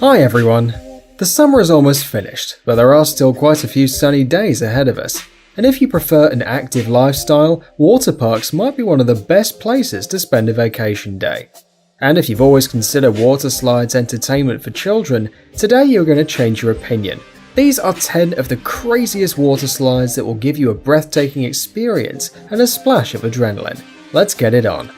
Hi everyone! The summer is almost finished, but there are still quite a few sunny days ahead of us. And if you prefer an active lifestyle, water parks might be one of the best places to spend a vacation day. And if you've always considered water slides entertainment for children, today you're going to change your opinion. These are 10 of the craziest water slides that will give you a breathtaking experience and a splash of adrenaline. Let's get it on.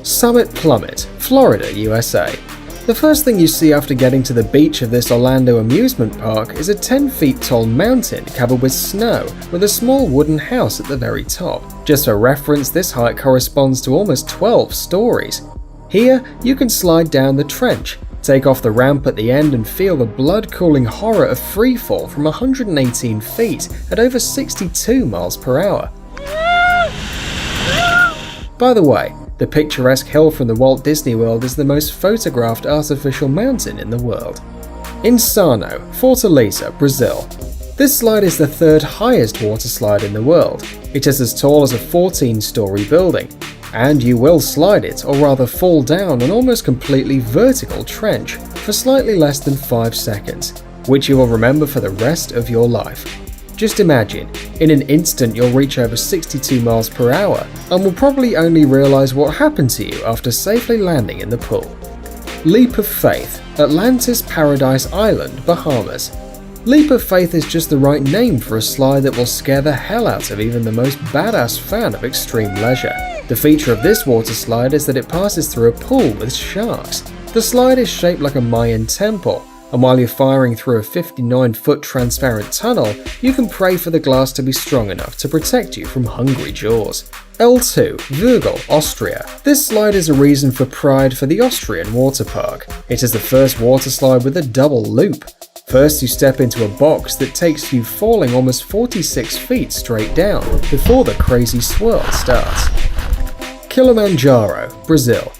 Summit Plummet, Florida, USA. The first thing you see after getting to the beach of this Orlando amusement park is a 10 feet tall mountain covered with snow with a small wooden house at the very top. Just for reference, this height corresponds to almost 12 stories. Here, you can slide down the trench, take off the ramp at the end and feel the blood-cooling horror of freefall from 118 feet at over 62 miles per hour. By the way, the picturesque hill from the Walt Disney World is the most photographed artificial mountain in the world. Insano, Fortaleza, Brazil. This slide is the third highest water slide in the world. It is as tall as a 14-story building, and you will slide it, or rather fall down an almost completely vertical trench for slightly less than 5 seconds, which you will remember for the rest of your life. Just imagine, in an instant you'll reach over 62 miles per hour and will probably only realize what happened to you after safely landing in the pool. Leap of Faith, Atlantis Paradise Island, Bahamas. Leap of Faith is just the right name for a slide that will scare the hell out of even the most badass fan of extreme leisure. The feature of this water slide is that it passes through a pool with sharks. The slide is shaped like a Mayan temple, and while you're firing through a 59-foot transparent tunnel, you can pray for the glass to be strong enough to protect you from hungry jaws. L2, Würgel, Austria. This slide is a reason for pride for the Austrian water park. It is the first water slide with a double loop. First, you step into a box that takes you falling almost 46 feet straight down before the crazy swirl starts. Kilimanjaro, Brazil.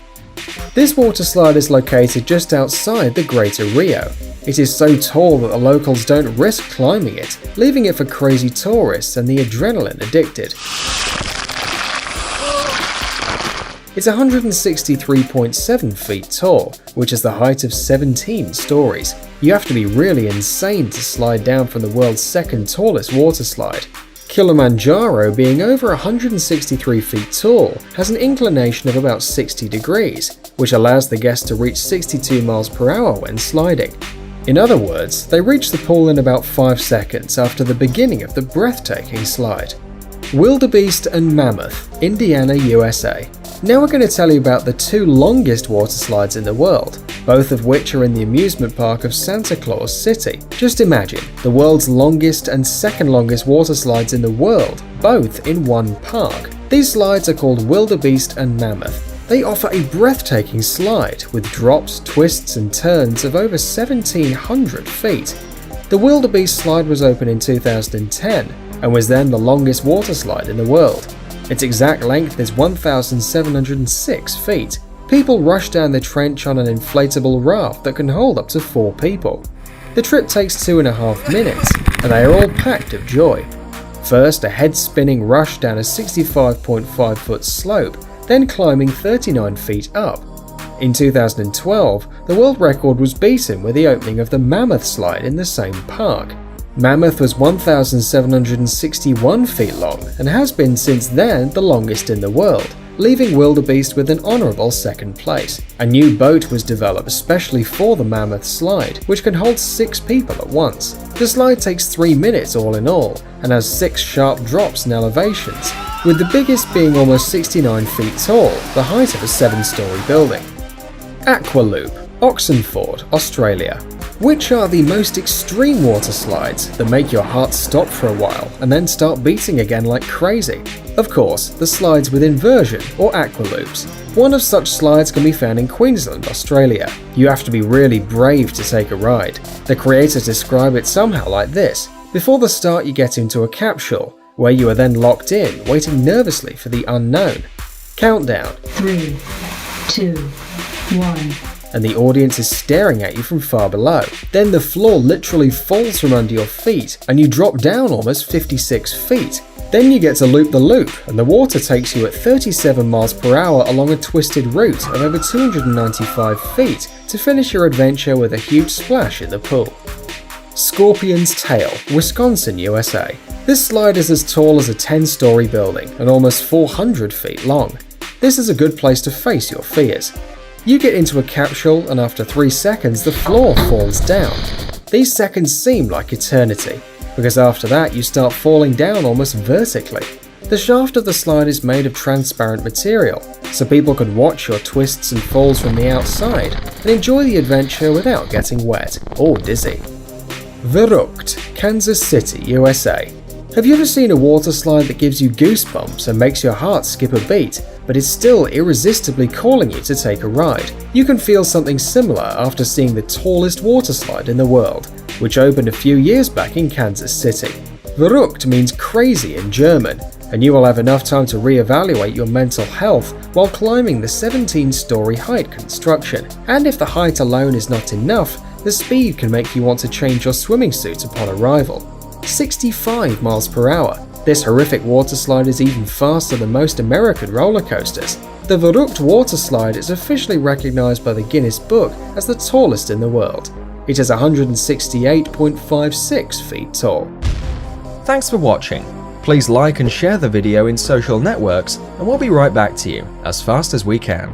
This water slide is located just outside the Greater Rio. It is so tall that the locals don't risk climbing it, leaving it for crazy tourists and the adrenaline addicted. It's 163.7 feet tall, which is the height of 17 stories. You have to be really insane to slide down from the world's second tallest water slide. Kilimanjaro, being over 163 feet tall, has an inclination of about 60 degrees, which allows the guests to reach 62 miles per hour when sliding. In other words, they reach the pool in about 5 seconds after the beginning of the breathtaking slide. Wildebeest and Mammoth, Indiana, USA. Now we're going to tell you about the two longest water slides in the world, both of which are in the amusement park of Santa Claus City. Just imagine, the world's longest and second longest water slides in the world, both in one park. These slides are called Wildebeest and Mammoth. They offer a breathtaking slide with drops, twists and turns of over 1,700 feet. The Wildebeest slide was opened in 2010 and was then the longest water slide in the world. Its exact length is 1,706 feet. People rush down the trench on an inflatable raft that can hold up to 4 people. The trip takes 2.5 minutes, and they are all packed of joy. First, a head-spinning rush down a 65.5 foot slope, then climbing 39 feet up. In 2012, the world record was beaten with the opening of the Mammoth slide in the same park. Mammoth was 1,761 feet long and has been since then the longest in the world, leaving Wildebeest with an honourable second place. A new boat was developed especially for the Mammoth slide, which can hold 6 people at once. The slide takes 3 minutes all in all and has 6 sharp drops and elevations, with the biggest being almost 69 feet tall, the height of a 7-story building. Aqualoop, Oxenford, Australia. Which are the most extreme water slides that make your heart stop for a while and then start beating again like crazy? Of course, the slides with inversion or aqualoops. One of such slides can be found in Queensland, Australia. You have to be really brave to take a ride. The creators describe it somehow like this. Before the start, you get into a capsule, where you are then locked in, waiting nervously for the unknown. Countdown. 3, 2, 1. And the audience is staring at you from far below. Then the floor literally falls from under your feet and you drop down almost 56 feet. Then you get to loop the loop, and the water takes you at 37 miles per hour along a twisted route of over 295 feet to finish your adventure with a huge splash in the pool. Scorpion's Tail, Wisconsin, USA. This slide is as tall as a 10-story building and almost 400 feet long. This is a good place to face your fears. You get into a capsule, and after 3 seconds the floor falls down. These seconds seem like eternity, because after that you start falling down almost vertically. The shaft of the slide is made of transparent material, so people can watch your twists and falls from the outside and enjoy the adventure without getting wet or dizzy. Verrückt, Kansas City, USA. Have you ever seen a water slide that gives you goosebumps and makes your heart skip a beat, but is still irresistibly calling you to take a ride? You can feel something similar after seeing the tallest water slide in the world, which opened a few years back in Kansas City. Verrückt means crazy in German, and you will have enough time to reevaluate your mental health while climbing the 17-story height construction. And if the height alone is not enough, the speed can make you want to change your swimming suit upon arrival. 65 miles per hour. This horrific water slide is even faster than most American roller coasters. The Verrückt water slide is officially recognized by the Guinness Book as the tallest in the world. It is 168.56 feet tall. Thanks for watching. Please like and share the video in social networks, and we'll be right back to you as fast as we can.